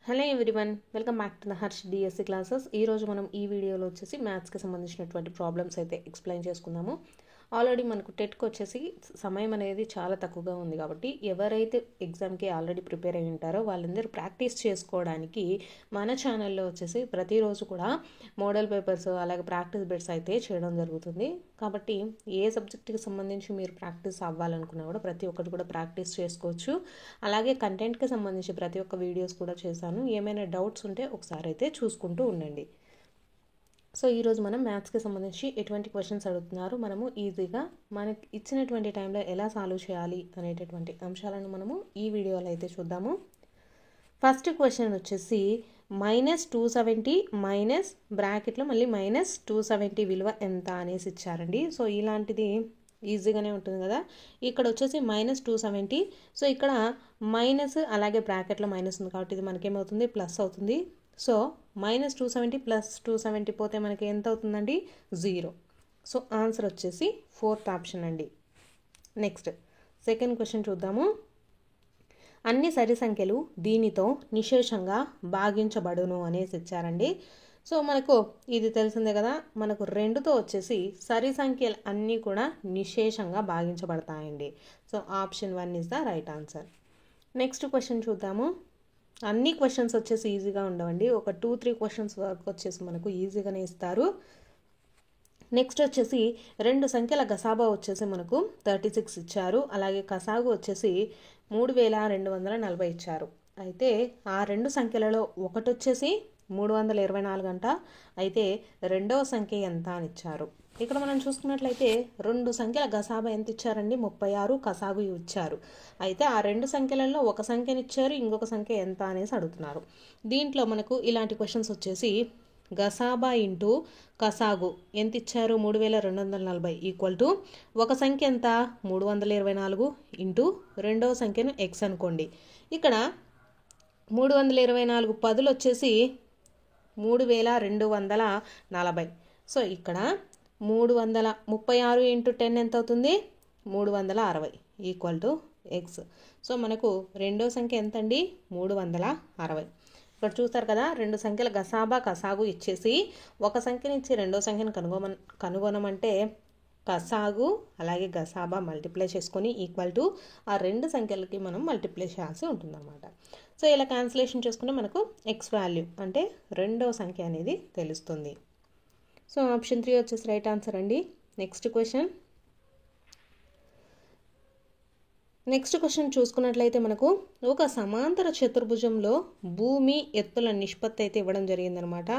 Hello everyone, welcome back to the Harsh DSC classes. ఈరోజు మనం ఈ వీడియోలో వచ్చేసి మ్యాథ్స్కి సంబంధించినటువంటి ప్రాబ్లమ్స్ అయితే ఎక్స్ప్లెయిన్ చేసుకుందాము. ఆల్రెడీ మనకు టెట్కి వచ్చేసి సమయం అనేది చాలా తక్కువగా ఉంది కాబట్టి ఎవరైతే ఎగ్జామ్కి ఆల్రెడీ ప్రిపేర్ అయి ఉంటారో వాళ్ళందరూ ప్రాక్టీస్ చేసుకోవడానికి మన ఛానల్లో వచ్చేసి ప్రతిరోజు కూడా మోడల్ పేపర్స్ అలాగే ప్రాక్టీస్ బిట్స్ అయితే చేయడం జరుగుతుంది. కాబట్టి ఏ సబ్జెక్ట్కి సంబంధించి మీరు ప్రాక్టీస్ అవ్వాలనుకున్నా కూడా ప్రతి ఒక్కటి కూడా ప్రాక్టీస్ చేసుకోవచ్చు. అలాగే కంటెంట్కి సంబంధించి ప్రతి ఒక్క వీడియోస్ కూడా చేశాను. ఏమైనా డౌట్స్ ఉంటే ఒకసారి అయితే చూసుకుంటూ ఉండండి. సో ఈరోజు మనం మ్యాథ్స్కి సంబంధించి ఎటువంటి క్వశ్చన్స్ అడుగుతున్నారు, మనము ఈజీగా మనకి ఇచ్చినటువంటి టైంలో ఎలా సాల్వ్ చేయాలి అనేటటువంటి అంశాలను మనము ఈ వీడియోలో అయితే చూద్దాము. ఫస్ట్ క్వశ్చన్ వచ్చేసి -270 మైనస్ బ్రాకెట్లో మళ్ళీ -270 విలువ ఎంత అనేసి ఇచ్చారండి. సో ఇలాంటిది ఈజీగానే ఉంటుంది కదా. ఇక్కడ వచ్చేసి -270. సో ఇక్కడ మైనస్ అలాగే బ్రాకెట్లో మైనస్ ఉంది కాబట్టి ఇది మనకేమవుతుంది, ప్లస్ అవుతుంది. సో -270 ప్లస్ 270 పోతే మనకి ఎంత అవుతుందండి, 0. సో ఆన్సర్ వచ్చేసి 4th ఆప్షన్ అండి. నెక్స్ట్ సెకండ్ క్వశ్చన్ చూద్దాము. అన్ని సరి సంఖ్యలు దీనితో నిశేషంగా భాగించబడును అనేసి ఇచ్చారండి. సో మనకు ఇది తెలిసిందే కదా, మనకు 2తో వచ్చేసి సరి సంఖ్యలు అన్నీ కూడా నిశేషంగా భాగించబడతాయండి. So option 1 is the right answer. Next question చూద్దాము. అన్ని క్వశ్చన్స్ వచ్చేసి ఈజీగా ఉండవండి, ఒక 2-3 క్వశ్చన్స్ వరకు వచ్చేసి మనకు ఈజీగానే ఇస్తారు. నెక్స్ట్ వచ్చేసి 2 సంఖ్యల గసాబా వచ్చేసి మనకు 36 ఇచ్చారు, అలాగే కసాగు వచ్చేసి 3240 ఇచ్చారు. అయితే ఆ 2 సంఖ్యలలో ఒకటి వచ్చేసి 324 అంట, అయితే రెండవ సంఖ్య ఎంత అని ఇచ్చారు. ఇక్కడ మనం చూసుకున్నట్లయితే 2 సంఖ్యల గసాబా ఎంత ఇచ్చారండి, 36, కసాగు ఇచ్చారు. అయితే ఆ 2 సంఖ్యలలో ఒక సంఖ్యని ఇచ్చారు, ఇంకొక సంఖ్య ఎంత అనేసి అడుగుతున్నారు. దీంట్లో మనకు ఇలాంటి క్వశ్చన్స్ వచ్చేసి గసాబా ఇంటూ కసాగు ఎంత ఇచ్చారు, 3240 ఈక్వల్ టు ఒక సంఖ్య ఎంత 324 ఇంటూ రెండవ సంఖ్యను ఎక్స్ అనుకోండి. ఇక్కడ 324 పదులు వచ్చేసి 3240. సో ఇక్కడ 336 ఇంటూ 10 ఎంత అవుతుంది, 360 ఈక్వల్ టు ఎక్స్. సో మనకు రెండో సంఖ్య ఎంత అండి, 360. ఇక్కడ చూస్తారు కదా, 2 సంఖ్యల గసాబా కసాగు ఇచ్చేసి ఒక సంఖ్యని ఇచ్చి రెండో సంఖ్యను కనుగొనమంటే కసాగు అలాగే గసాబా మల్టిప్లై చేసుకొని ఈక్వల్ టు ఆ 2 సంఖ్యలకి మనం మల్టిప్లై చేయాల్సి ఉంటుందన్నమాట. సో ఇలా క్యాన్సిలేషన్ చేసుకుంటే మనకు ఎక్స్ వాల్యూ అంటే రెండవ సంఖ్య అనేది తెలుస్తుంది. సో ఆప్షన్ 3 వచ్చేసి రైట్ ఆన్సర్ అండి. నెక్స్ట్ క్వశ్చన్ చూసుకున్నట్లయితే మనకు ఒక సమాంతర చతుర్భుజంలో భూమి ఎత్తుల నిష్పత్తి అయితే ఇవ్వడం జరిగిందనమాట.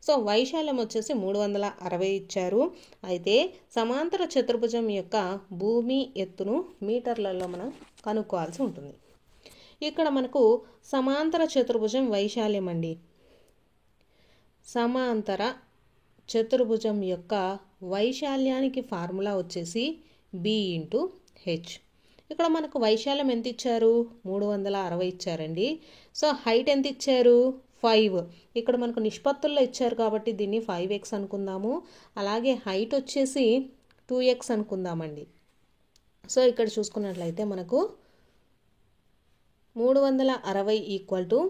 సో వైశాల్యం వచ్చేసి 360 ఇచ్చారు. అయితే సమాంతర చతుర్భుజం యొక్క భూమి ఎత్తును మీటర్లలో మనం కనుక్కోవాల్సి ఉంటుంది. ఇక్కడ మనకు సమాంతర చతుర్భుజం వైశాల్యం అండి. సమాంతర చతుర్భుజం యొక్క వైశాల్యానికి ఫార్ములా వచ్చేసి B/H. ఇక్కడ మనకు వైశాల్యం ఎంత ఇచ్చారు, 360 ఇచ్చారండి. సో హైట్ ఎంత ఇచ్చారు, 5. ఇక్కడ మనకు నిష్పత్తుల్లో ఇచ్చారు కాబట్టి దీన్ని 5x అనుకుందాము. అలాగే హైట్ వచ్చేసి 2x అనుకుందామండి. సో ఇక్కడ చూసుకున్నట్లయితే మనకు 360 ఈక్వల్ టు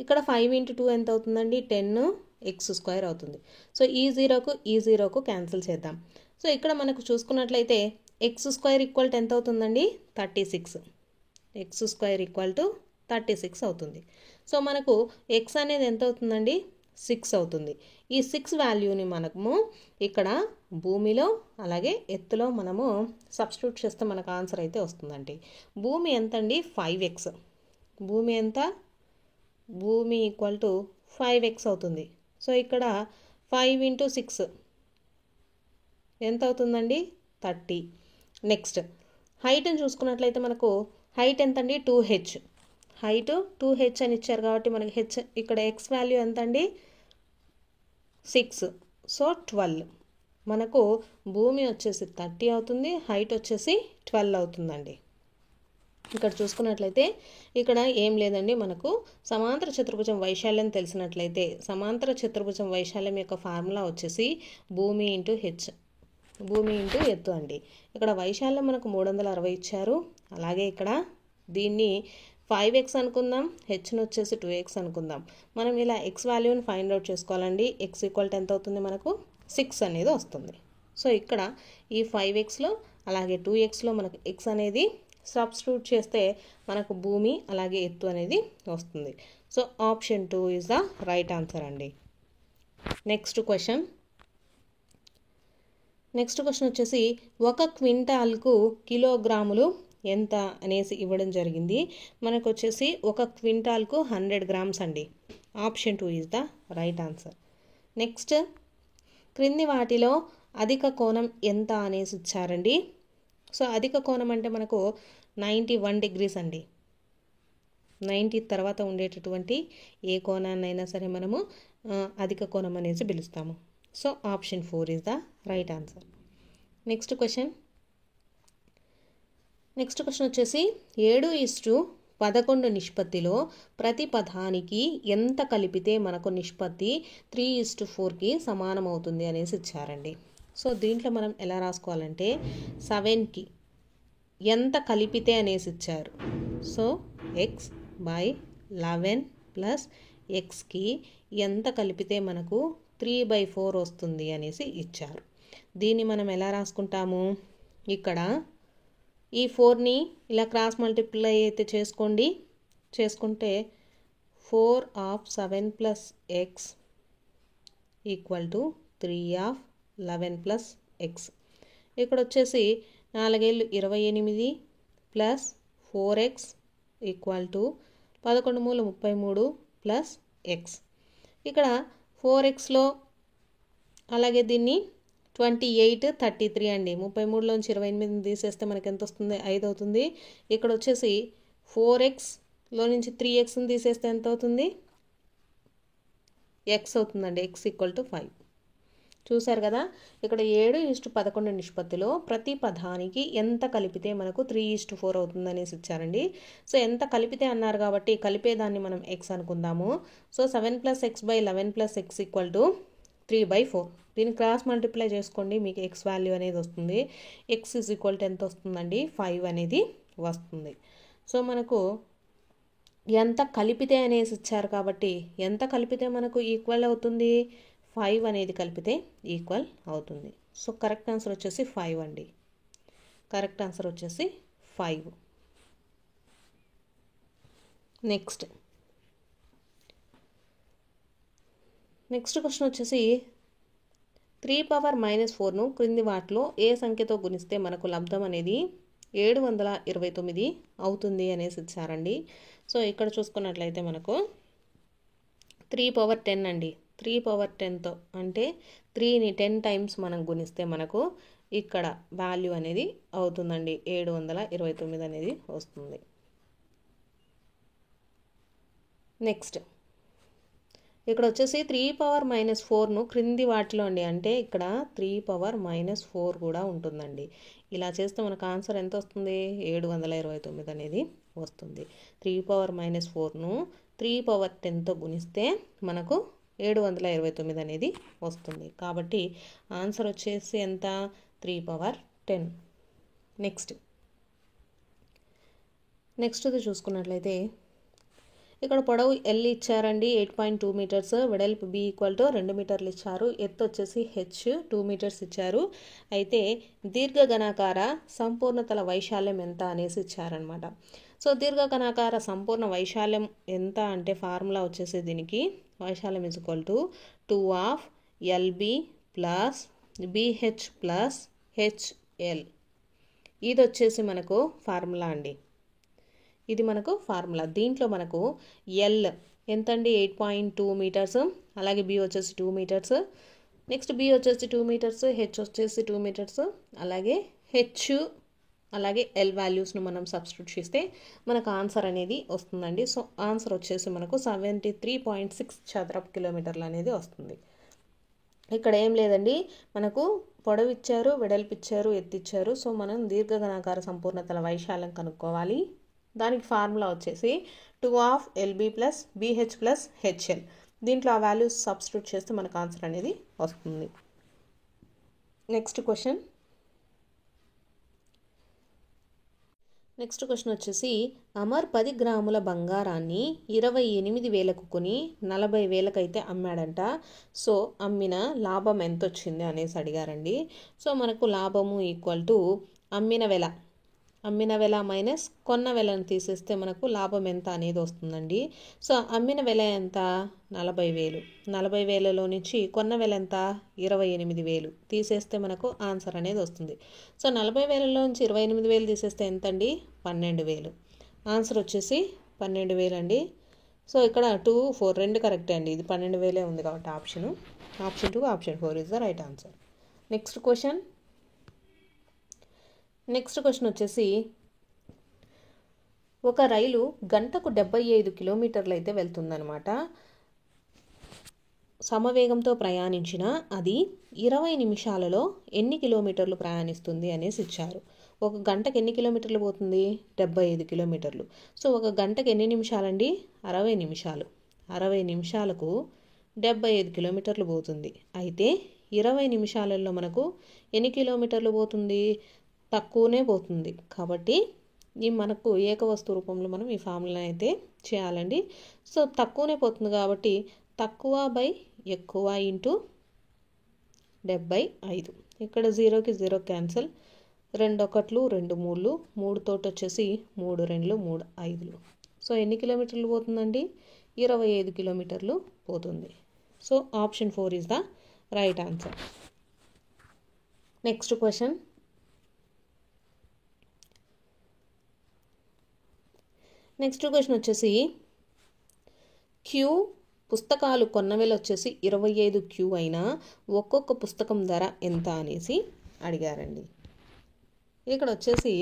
ఇక్కడ 5 × 2 ఎంత అవుతుందండి, 10x² అవుతుంది. సో ఈ జీరోకు క్యాన్సిల్ చేద్దాం. సో ఇక్కడ మనకు చూసుకున్నట్లయితే x² ఈక్వల్ టు ఎంత అవుతుందండి, 36. x² ఈక్వల్ టు 36 అవుతుంది. సో మనకు x అనేది ఎంత అవుతుందండి, 6 అవుతుంది. ఈ 6 వాల్యూని మనము ఇక్కడ భూమిలో అలాగే ఎత్తులో మనము సబ్స్టిట్యూట్ చేస్తే మనకు ఆన్సర్ అయితే వస్తుందండి. భూమి ఎంత అండి, 5x. భూమి ఎంత, భూమి ఈక్వల్ టు 5x అవుతుంది. సో ఇక్కడ 5 × 6 ఎంత అవుతుందండి, 30. నెక్స్ట్ హైట్ని చూసుకున్నట్లయితే మనకు హైట్ ఎంత అండి, 2h. హైట్ 2h అని ఇచ్చారు కాబట్టి మనకి h ఇక్కడ x వాల్యూ ఎంత అండి, 6. సో 12. మనకు భూమి వచ్చేసి 30 అవుతుంది, హైట్ వచ్చేసి 12 అవుతుందండి. ఇక్కడ చూసుకున్నట్లయితే ఇక్కడ ఏం లేదండి, మనకు సమాంతర చతుర్భుజం వైశాల్యం తెలిసినట్లయితే సమాంతర చతుర్భుజం వైశాల్యం యొక్క ఫార్ములా వచ్చేసి భూమి ఇంటూ హెచ్, భూమి ఇంటూ ఎత్తు అండి. ఇక్కడ వైశాల్యం మనకు 360 ఇచ్చారు, అలాగే ఇక్కడ దీన్ని 5x అనుకుందాం, హెచ్ను వచ్చేసి 2x అనుకుందాం. మనం ఇలా x వాల్యూని ఫైండ్ అవుట్ చేసుకోవాలండి. x ఈక్వల్ ఎంత అవుతుంది మనకు 6 అనేది వస్తుంది. సో ఇక్కడ ఈ 5xలో అలాగే 2xలో మనకు x అనేది సబ్స్టిట్యూట్ చేస్తే మనకు భూమి అలాగే ఎత్తు అనేది వస్తుంది. So option 2 is the right answer అండి. నెక్స్ట్ క్వశ్చన్ వచ్చేసి 1 క్వింటాల్కు కిలోగ్రాములు ఎంత అనేసి ఇవ్వడం జరిగింది. మనకు వచ్చేసి 1 క్వింటాల్కు 100 గ్రామ్స్ అండి. Option 2 is the right answer. Next క్రింది వాటిలో అధిక కోణం ఎంత అనేసి ఇచ్చారండి. సో అధిక కోణం అంటే మనకు 91 డిగ్రీస్ అండి. 90 తర్వాత ఉండేటటువంటి ఏ కోణాన్నైనా సరే మనము అధిక కోణం అనేసి పిలుస్తాము. So option 4 is the right answer. Next question వచ్చేసి 7:11 నిష్పత్తిలో ప్రతి పదానికి ఎంత కలిపితే మనకు నిష్పత్తి 3:4కి సమానం అవుతుంది అనేసి ఇచ్చారండి. సో దీంట్లో మనం ఎలా రాసుకోవాలంటే 7కి ఎంత కలిపితే అనేసి ఇచ్చారు. సో x/11 ప్లస్ xకి ఎంత కలిపితే మనకు 3/4 వస్తుంది అనేసి ఇచ్చారు. దీన్ని మనం ఎలా రాసుకుంటాము, ఇక్కడ ఈ 4ని ఇలా క్రాస్ మల్టిప్లై అయితే చేసుకుంటే 4/7 plus x equal to 3/11 plus x. ఇక్కడ వచ్చేసి 4 28 ప్లస్ 4x ఈక్వల్ టు 11 మూల 33 ప్లస్ x. ఇక్కడ 4xలో అలాగే దీన్ని 28 33 అండి. 33లోంచి 28 తీసేస్తే మనకి ఎంత వస్తుంది, 5 అవుతుంది. ఇక్కడ వచ్చేసి 4xలో నుంచి 3xని తీసేస్తే ఎంత అవుతుంది, x అవుతుందండి. x equal to 5. చూసారు కదా, ఇక్కడ 7:11 నిష్పత్తిలో ప్రతి పదానికి ఎంత కలిపితే మనకు 3:4 అవుతుంది అనేసి ఇచ్చారండి. సో ఎంత కలిపితే అన్నారు కాబట్టి కలిపేదాన్ని మనం x అనుకుందాము. So 7 plus x/11 plus x equal to 3/4. దీన్ని క్రాస్ మల్టిప్లై చేసుకోండి, మీకు x వాల్యూ అనేది వస్తుంది. x ఈజ్ ఈక్వల్ టు ఎంత వస్తుందండి, 5 అనేది వస్తుంది. సో మనకు ఎంత కలిపితే అనేసి ఇచ్చారు కాబట్టి ఎంత కలిపితే మనకు ఈక్వల్ అవుతుంది, 5 అనేది కలిపితే ఈక్వల్ అవుతుంది. సో కరెక్ట్ ఆన్సర్ వచ్చేసి 5 అండి. కరెక్ట్ ఆన్సర్ వచ్చేసి 5. నెక్స్ట్ క్వశ్చన్ వచ్చేసి 3⁻⁻4ను క్రింది వాటిలో ఏ సంఖ్యతో గుణిస్తే మనకు లబ్ధం అనేది 729 అవుతుంది అనేసి ఇచ్చారండి. సో ఇక్కడ చూసుకున్నట్లయితే మనకు 3/10 అండి. 3/10తో అంటే 3ని 10 టైమ్స్ మనం గుణిస్తే మనకు ఇక్కడ వాల్యూ అనేది అవుతుందండి, 729 అనేది వస్తుంది. నెక్స్ట్ ఇక్కడ వచ్చేసి 3⁻⁻4ను క్రింది వాటిలో అండి, అంటే ఇక్కడ 3⁻⁻4 కూడా ఉంటుందండి. ఇలా చేస్తే మనకు ఆన్సర్ ఎంత వస్తుంది, 729 అనేది వస్తుంది. 3⁻⁻4ను 3/10తో గుణిస్తే మనకు 729 అనేది వస్తుంది. కాబట్టి ఆన్సర్ వచ్చేసి ఎంత, 3/10. నెక్స్ట్ది చూసుకున్నట్లయితే ఇక్కడ పొడవు L ఇచ్చారండి 8.2 మీటర్స్, వెడల్పు B ఈక్వల్ టు 2 మీటర్లు ఇచ్చారు, ఎత్తు వచ్చేసి H 2 మీటర్స్ ఇచ్చారు. అయితే దీర్ఘఘనాకార సంపూర్ణతల వైశాల్యం ఎంత అనేసి ఇచ్చారనమాట. సో దీర్ఘఘనాకార సంపూర్ణ వైశాల్యం ఎంత అంటే ఫార్ములా వచ్చేసి దీనికి వైశాల్యం is equal to 2/LB plus BH plus HL. ఇది వచ్చేసి మనకు ఫార్ములా అండి. ఇది మనకు ఫార్ములా. దీంట్లో మనకు L ఎంతండి 8.2 మీటర్స్, అలాగే B వచ్చేసి 2 మీటర్స్, నెక్స్ట్ B వచ్చేసి 2 మీటర్స్, H వచ్చేసి 2 మీటర్స్, అలాగే H అలాగే L వాల్యూస్ను మనం సబ్స్టిట్యూట్ చేస్తే మనకు ఆన్సర్ అనేది వస్తుందండి. సో ఆన్సర్ వచ్చేసి మనకు 73.6 చదరపు కిలోమీటర్లు అనేది వస్తుంది. ఇక్కడ ఏం లేదండి, మనకు పొడవు ఇచ్చారు, వెడల్పు ఇచ్చారు, ఎత్తు ఇచ్చారు. సో మనం దీర్ఘఘనాకార సంపూర్ణతల వైశాల్యం కనుక్కోవాలి. దానికి ఫార్ములా వచ్చేసి 2/LB plus BH plus HL. దీంట్లో ఆ వాల్యూస్ సబ్స్టిట్యూట్ చేస్తే మనకు ఆన్సర్ అనేది వస్తుంది. నెక్స్ట్ క్వశ్చన్ నెక్స్ట్ క్వశ్చన్ వచ్చేసి అమర్ 10 గ్రాముల బంగారాన్ని 28,000కు కొని 40,000కి అయితే అమ్మాడంట. సో అమ్మిన లాభం ఎంత వచ్చింది అనేసి అడిగారండి. సో మనకు లాభము ఈక్వల్ టు అమ్మిన వెల మైనస్ కొన్న వెలను తీసేస్తే మనకు లాభం ఎంత అనేది వస్తుందండి. సో అమ్మిన వెల ఎంత 40,000, 40,000లో నుంచి కొన్న వెల ఎంత 28,000 తీసేస్తే మనకు ఆన్సర్ అనేది వస్తుంది. సో 40,000లో నుంచి 28,000 తీసేస్తే ఎంత అండి 12,000. ఆన్సర్ వచ్చేసి 12,000 అండి. సో ఇక్కడ 2, 4 రెండు కరెక్టే అండి. ఇది 12,000 ఉంది కాబట్టి option 2, option 4 is the right answer. Next question వచ్చేసి ఒక రైలు గంటకు 75 కిలోమీటర్లు అయితే వెళ్తుందనమాట. సమవేగంతో ప్రయాణించిన అది 20 నిమిషాలలో ఎన్ని కిలోమీటర్లు ప్రయాణిస్తుంది అనేసి ఇచ్చారు. ఒక గంటకు ఎన్ని కిలోమీటర్లు పోతుంది 75 కిలోమీటర్లు. సో ఒక గంటకు ఎన్ని నిమిషాలండి 60 నిమిషాలు. 60 నిమిషాలకు 75 కిలోమీటర్లు పోతుంది. అయితే 20 నిమిషాలలో మనకు ఎన్ని కిలోమీటర్లు పోతుంది తక్కువనే పోతుంది. కాబట్టి ఈ మనకు ఏకవస్తు రూపంలో మనం ఈ ఫార్ములా అయితే చేయాలండి. సో తక్కువనే పోతుంది కాబట్టి తక్కువ బై ఎక్కువ ఇంటూ 75. ఇక్కడ 0కి 0 క్యాన్సిల్, 2 1లు 2 3లు, 3 తోటి వచ్చేసి 3 2లు 3 5లు. సో ఎన్ని కిలోమీటర్లు పోతుందండి 25 కిలోమీటర్లు పోతుంది. So option 4 is the right answer. Next question వచ్చేసి క్యూ పుస్తకాలు కొన్నవేలు వచ్చేసి 25 క్యూ అయినా ఒక్కొక్క పుస్తకం ధర ఎంత అనేసి అడిగారండి. ఇక్కడ వచ్చేసి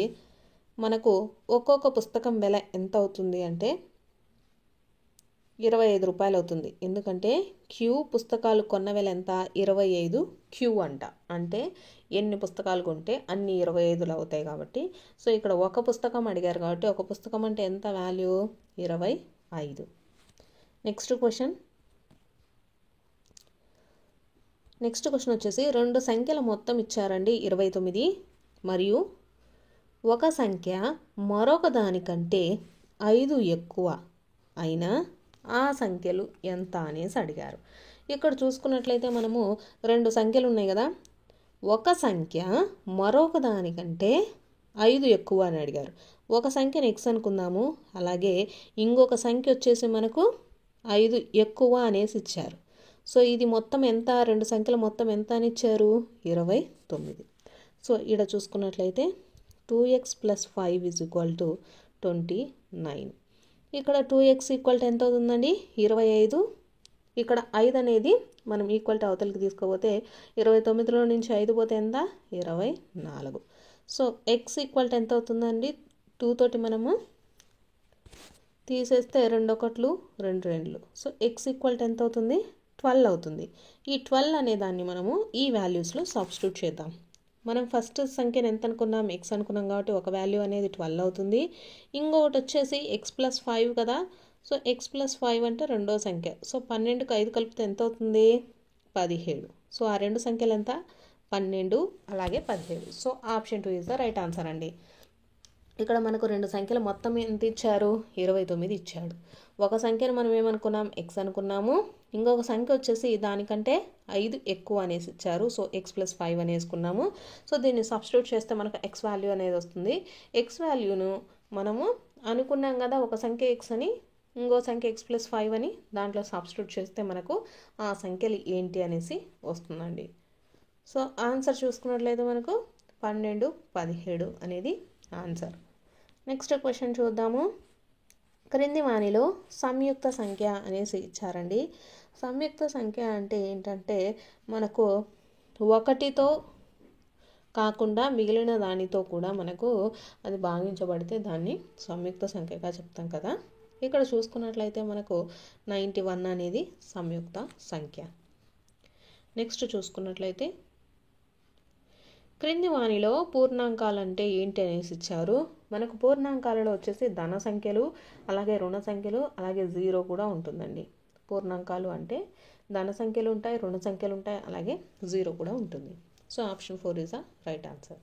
మనకు ఒక్కొక్క పుస్తకం వెల ఎంత అవుతుంది అంటే 25 రూపాయలు అవుతుంది. ఎందుకంటే క్యూ పుస్తకాలు కొన్న వెల ఎంత 25 క్యూ అంట. అంటే ఎన్ని పుస్తకాలు కొంటే అన్ని 25లు అవుతాయి కాబట్టి. సో ఇక్కడ ఒక పుస్తకం అడిగారు కాబట్టి ఒక పుస్తకం అంటే ఎంత వాల్యూ 25. నెక్స్ట్ క్వశ్చన్ వచ్చేసి 2 సంఖ్యల మొత్తం ఇచ్చారండి 29 మరియు ఒక సంఖ్య మరొక దానికంటే 5 ఎక్కువ అయినా ఆ సంఖ్యలు ఎంత అనేసి అడిగారు. ఇక్కడ చూసుకున్నట్లయితే మనము 2 సంఖ్యలు ఉన్నాయి కదా, ఒక సంఖ్య మరొక దానికంటే 5 ఎక్కువ అని అడిగారు. ఒక సంఖ్యను x అనుకుందాము, అలాగే ఇంకొక సంఖ్య వచ్చేసి మనకు 5 ఎక్కువ అనేసి ఇచ్చారు. సో ఇది మొత్తం ఎంత 2 సంఖ్యల మొత్తం ఎంత అని ఇచ్చారు 29. సో ఇక్కడ చూసుకున్నట్లయితే 2x + 5 = 29. ఇక్కడ 2x ఈక్వల్ టు ఎంత అవుతుందండి 25. ఇక్కడ 5 అనేది మనం ఈక్వల్ టు అవతలకి తీసుకోపోతే 29లో నుంచి 5 పోతే ఎంత 24. సో x ఈక్వల్ టు ఎంత అవుతుందండి 2 తోటి మనము తీసేస్తే 2 1లు 2 2లు. సో x ఈక్వల్ టు ఎంత అవుతుంది 12 అవుతుంది. ఈ 12 అనే దాన్ని మనము ఈ వాల్యూస్లో సబ్స్టిట్యూట్ చేద్దాం. మనం ఫస్ట్ సంఖ్యను ఎంత అనుకున్నాం x అనుకున్నాం కాబట్టి ఒక వాల్యూ అనేది 12 అవుతుంది. ఇంకొకటి వచ్చేసి x + 5 కదా. సో x + 5 అంటే రెండో సంఖ్య. సో 12కి 5 కలిపితే ఎంత అవుతుంది 17. సో ఆ రెండు సంఖ్యలు ఎంత 12 అలాగే 17. So option 2 is the right answer అండి. ఇక్కడ మనకు 2 సంఖ్యల మొత్తం ఎంత ఇచ్చారు 29 ఇచ్చాడు. ఒక సంఖ్యను మనం ఏమనుకున్నాం x అనుకున్నాము, ఇంకొక సంఖ్య వచ్చేసి దానికంటే 5 ఎక్కువ అనేసి ఇచ్చారు. సో x + 5 అని వేసుకున్నాము. సో దీన్ని సబ్స్టిట్యూట్ చేస్తే మనకు x వాల్యూ అనేది వస్తుంది. x వాల్యూను మనము అనుకున్నాం కదా ఒక సంఖ్య x అని, ఇంకో సంఖ్య x + 5 అని, దాంట్లో సబ్స్టిట్యూట్ చేస్తే మనకు ఆ సంఖ్యలు ఏంటి అనేసి వస్తుందండి. సో ఆన్సర్ చూసుకున్నట్లయితే మనకు 12 17 అనేది ఆన్సర్. నెక్స్ట్ క్వశ్చన్ చూద్దాము. క్రింది వానిలో సంయుక్త సంఖ్య అనేసి ఇచ్చారండి. సంయుక్త సంఖ్య అంటే ఏంటంటే మనకు 1తో కాకుండా మిగిలిన దానితో కూడా మనకు అది భాగించబడితే దాన్ని సంయుక్త సంఖ్యగా చెప్తాం కదా. ఇక్కడ చూసుకున్నట్లయితే మనకు 91 అనేది సంయుక్త సంఖ్య. నెక్స్ట్ చూసుకున్నట్లయితే క్రింది వానిలో పూర్ణాంకాలు అంటే ఏంటి అనేసి ఇచ్చారు. మనకు పూర్ణాంకాలలో వచ్చేసి ధన సంఖ్యలు, అలాగే రుణ సంఖ్యలు, అలాగే 0 కూడా ఉంటుందండి. పూర్ణాంకాలు అంటే ధన సంఖ్యలు ఉంటాయి, రుణ సంఖ్యలు ఉంటాయి, అలాగే 0 కూడా ఉంటుంది. So option 4 is the right answer.